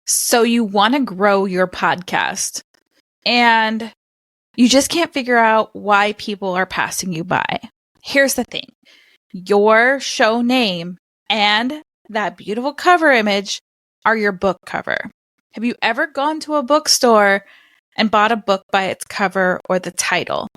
So you want to grow your podcast and you just can't figure out why people are passing you by. Here's the thing. Your show name and that beautiful cover image are your book cover. Have you ever gone to a bookstore and bought a book by its cover or the title?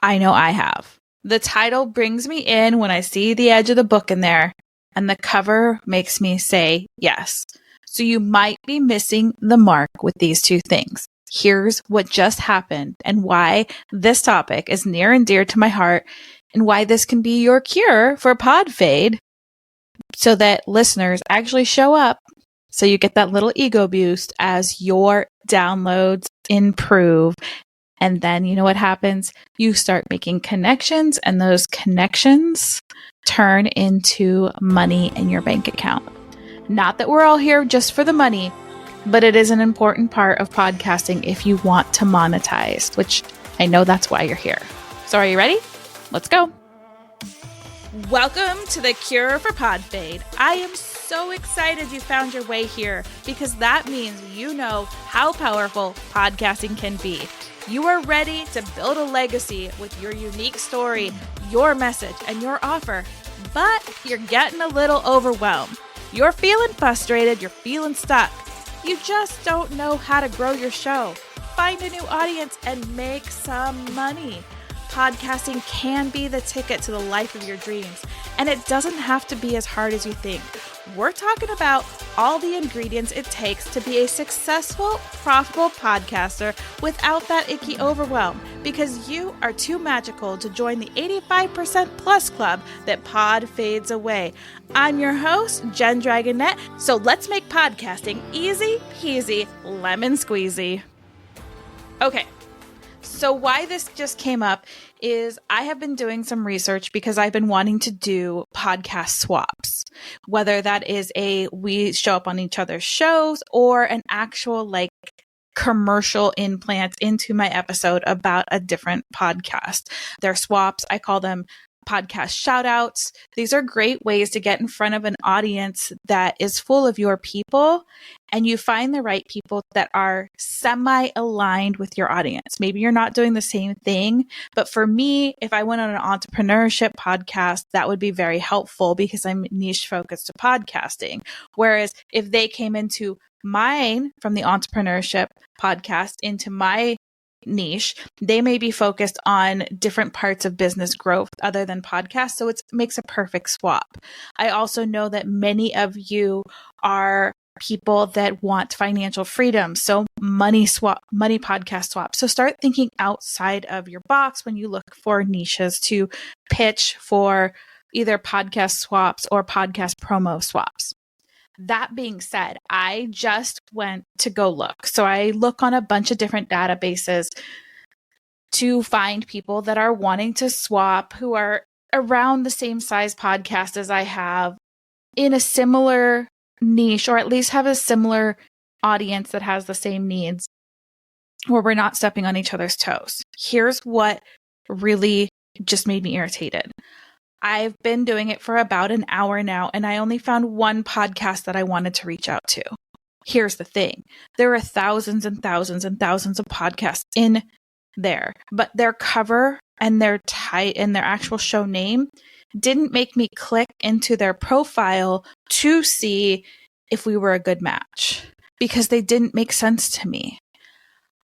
I know I have. The title brings me in when I see the edge of the book in there, and the cover makes me say yes. So you might be missing the mark with these two things. Here's what just happened and why this topic is near and dear to my heart and why this can be your cure for pod fade so that listeners actually show up so you get that little ego boost as your downloads improve. And then you know what happens? You start making connections, and those connections turn into money in your bank account. Not that we're all here just for the money, but it is an important part of podcasting if you want to monetize, which I know that's why you're here. So are you ready? Let's go. Welcome to the Cure for Pod Fade. I am so excited you found your way here because that means you know how powerful podcasting can be. You are ready to build a legacy with your unique story, your message, and your offer, but you're getting a little overwhelmed. You're feeling frustrated, you're feeling stuck. You just don't know how to grow your show, find a new audience, and make some money. Podcasting can be the ticket to the life of your dreams, and it doesn't have to be as hard as you think. We're talking about all the ingredients it takes to be a successful, profitable podcaster without that icky overwhelm, because you are too magical to join the 85% plus club that pod fades away. I'm your host, Jen Dragonette, so let's make podcasting easy peasy lemon squeezy. Okay. So why this just came up is I have been doing some research because I've been wanting to do podcast swaps, whether that is we show up on each other's shows or an actual commercial implant into my episode about a different podcast. They're swaps. I call them podcast shout outs. These are great ways to get in front of an audience that is full of your people, and you find the right people that are semi-aligned with your audience. Maybe you're not doing the same thing, but for me, if I went on an entrepreneurship podcast, that would be very helpful because I'm niche focused to podcasting. Whereas if they came into mine from the entrepreneurship podcast into my niche, they may be focused on different parts of business growth other than podcasts. So it makes a perfect swap. I also know that many of you are people that want financial freedom. So money podcast swap. So start thinking outside of your box when you look for niches to pitch for either podcast swaps or podcast promo swaps. That being said, I just went to go look. So I look on a bunch of different databases to find people that are wanting to swap, who are around the same size podcast as I have, in a similar niche, or at least have a similar audience that has the same needs, where we're not stepping on each other's toes. Here's what really just made me irritated. I've been doing it for about an hour now, and I only found one podcast that I wanted to reach out to. Here's the thing. There are thousands and thousands and thousands of podcasts in there, but their cover and their actual show name didn't make me click into their profile to see if we were a good match because they didn't make sense to me.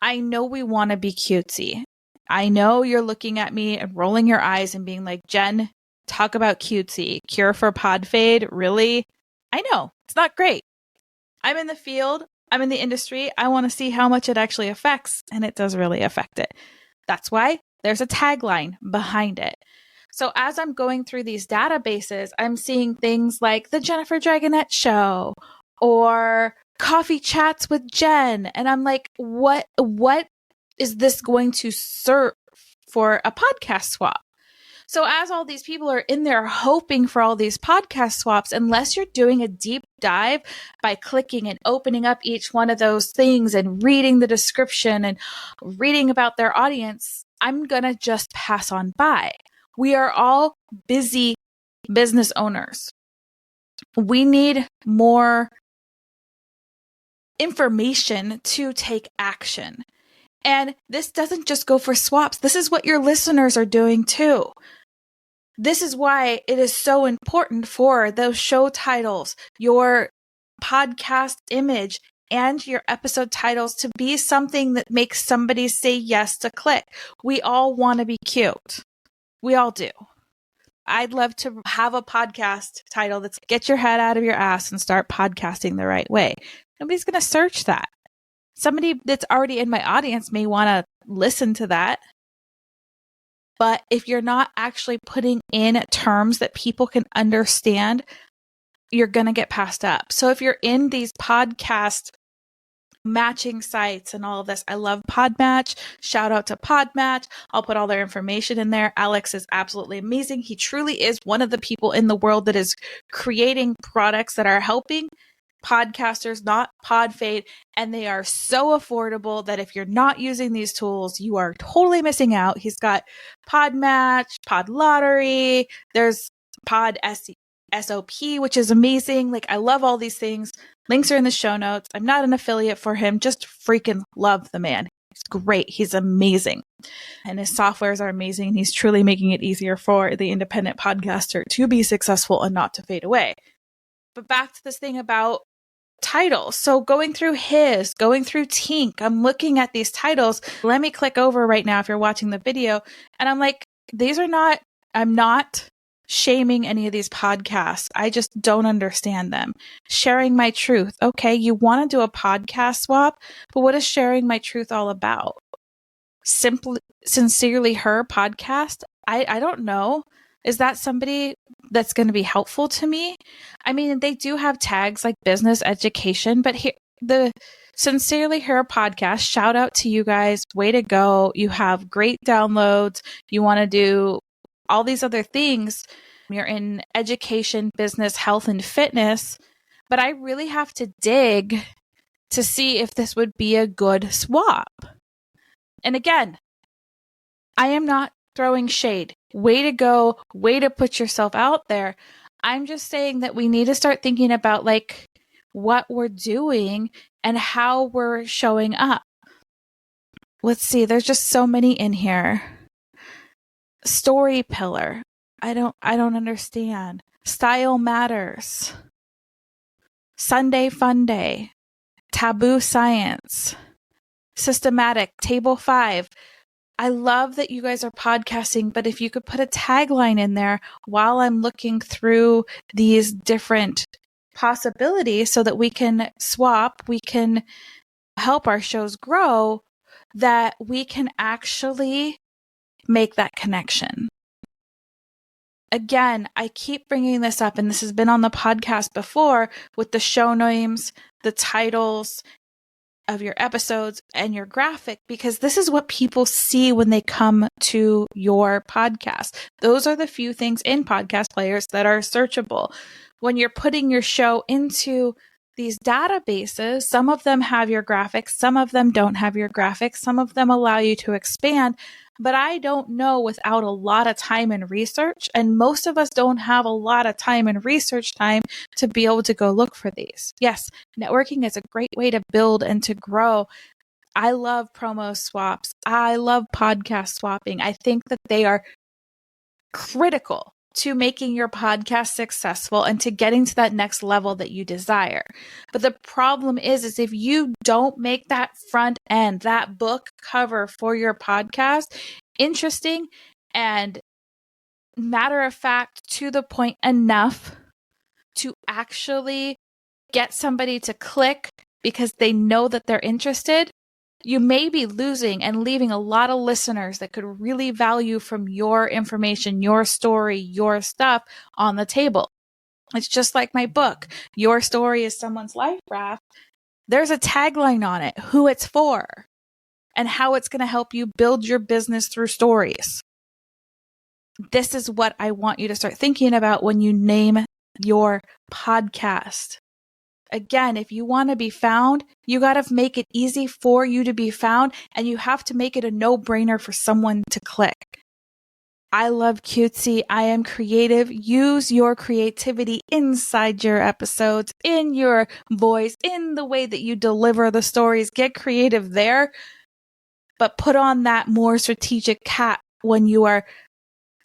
I know we want to be cutesy. I know you're looking at me and rolling your eyes and being like, Jen, talk about cutesy. Cure for pod fade? Really? I know. It's not great. I'm in the field. I'm in the industry. I want to see how much it actually affects, and it does really affect it. That's why there's a tagline behind it. So as I'm going through these databases, I'm seeing things like the Jennifer Dragonette Show or Coffee Chats with Jen. And I'm like, what is this going to serve for a podcast swap? So as all these people are in there hoping for all these podcast swaps, unless you're doing a deep dive by clicking and opening up each one of those things and reading the description and reading about their audience, I'm going to just pass on by. We are all busy business owners. We need more information to take action. And this doesn't just go for swaps. This is what your listeners are doing too. This is why it is so important for those show titles, your podcast image, and your episode titles to be something that makes somebody say yes to click. We all want to be cute. We all do. I'd love to have a podcast title that's get your head out of your ass and start podcasting the right way. Nobody's going to search that. Somebody that's already in my audience may want to listen to that. But if you're not actually putting in terms that people can understand, you're going to get passed up. So if you're in these podcast matching sites and all of this, I love Podmatch. Shout out to Podmatch. I'll put all their information in there. Alex is absolutely amazing. He truly is one of the people in the world that is creating products that are helping podcasters, not pod fade, and they are so affordable that if you're not using these tools, you are totally missing out. He's got Podmatch, Pod Lottery, there's Pod SOP, which is amazing. Like, I love all these things. Links are in the show notes. I'm not an affiliate for him, just freaking love the man. He's great. He's amazing. And his softwares are amazing. He's truly making it easier for the independent podcaster to be successful and not to fade away. But back to this thing about titles. So going through Tink, I'm looking at these titles. Let me click over right now if you're watching the video. And I'm like, I'm not shaming any of these podcasts. I just don't understand them. Sharing my truth. Okay, you want to do a podcast swap, but what is sharing my truth all about? Sincerely Her podcast? I don't know. Is that somebody that's going to be helpful to me? I mean, they do have tags like business, education, but here, the Sincerely Her podcast, shout out to you guys. Way to go. You have great downloads. You want to do all these other things. You're in education, business, health, and fitness. But I really have to dig to see if this would be a good swap. And again, I am not throwing shade. Way to go. Way to put yourself out there. I'm just saying that we need to start thinking about like what we're doing and how we're showing up. Let's see. There's just so many in here. Story pillar. I don't understand. Style matters. Sunday fun day. Taboo science. Systematic. Table 5. I love that you guys are podcasting, but if you could put a tagline in there while I'm looking through these different possibilities so that we can swap, we can help our shows grow, that we can actually make that connection. Again, I keep bringing this up, and this has been on the podcast before with the show names, the titles of your episodes, and your graphic, because this is what people see when they come to your podcast. Those are the few things in podcast players that are searchable. When you're putting your show into these databases, some of them have your graphics, some of them don't have your graphics, some of them allow you to expand. But I don't know without a lot of time and research, and most of us don't have a lot of time and research time to be able to go look for these. Yes, networking is a great way to build and to grow. I love promo swaps. I love podcast swapping. I think that they are critical to making your podcast successful and to getting to that next level that you desire. But the problem is if you don't make that front end, that book cover for your podcast interesting and matter of fact, to the point enough to actually get somebody to click because they know that they're interested, you may be losing and leaving a lot of listeners that could really value from your information, your story, your stuff on the table. It's just like my book, Your Story is Someone's Life Raft. There's a tagline on it, who it's for, and how it's going to help you build your business through stories. This is what I want you to start thinking about when you name your podcast. Again, if you want to be found, you got to make it easy for you to be found, and you have to make it a no-brainer for someone to click. I love cutesy. I am creative. Use your creativity inside your episodes, in your voice, in the way that you deliver the stories. Get creative there, but put on that more strategic cap when you are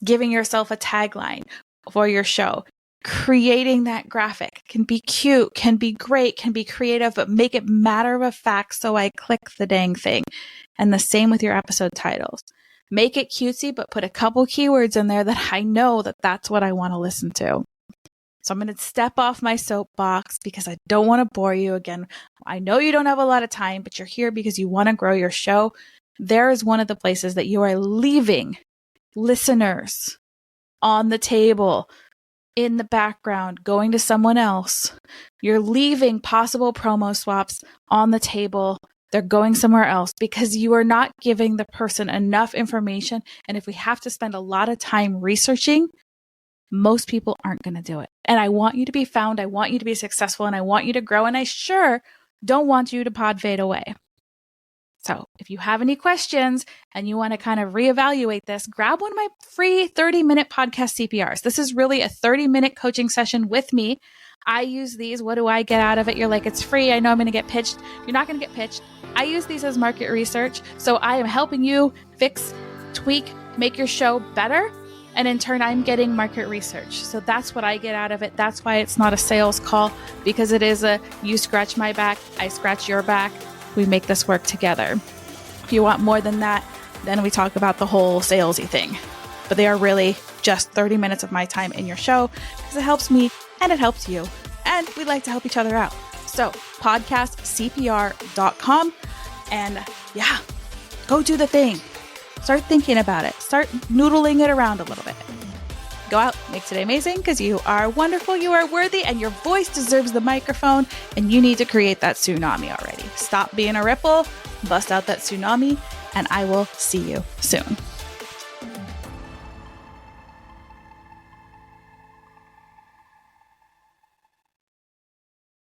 giving yourself a tagline for your show. Creating that graphic can be cute, can be great, can be creative, but make it matter of fact so I click the dang thing. And the same with your episode titles. Make it cutesy, but put a couple keywords in there that I know that that's what I want to listen to. So I'm going to step off my soapbox because I don't want to bore you again. I know you don't have a lot of time, but you're here because you want to grow your show. There is one of the places that you are leaving listeners on the table, in the background, going to someone else. You're leaving possible promo swaps on the table. They're going somewhere else because you are not giving the person enough information. And if we have to spend a lot of time researching, most people aren't going to do it. And I want you to be found. I want you to be successful, and I want you to grow. And I sure don't want you to pod fade away. So if you have any questions and you want to kind of reevaluate this, grab one of my free 30-minute podcast CPRs. This is really a 30-minute coaching session with me. I use these. What do I get out of it? You're like, it's free. I know I'm going to get pitched. You're not going to get pitched. I use these as market research. So I am helping you fix, tweak, make your show better. And in turn, I'm getting market research. So that's what I get out of it. That's why it's not a sales call, because it is a you scratch my back, I scratch your back. We make this work together. If you want more than that, then we talk about the whole salesy thing. But they are really just 30 minutes of my time in your show because it helps me and it helps you. And we like to help each other out. So podcastcpr.com, and yeah, go do the thing. Start thinking about it. Start noodling it around a little bit. Go out, make today amazing, because you are wonderful, you are worthy, and your voice deserves the microphone, and you need to create that tsunami already. Stop being a ripple, bust out that tsunami, and I will see you soon.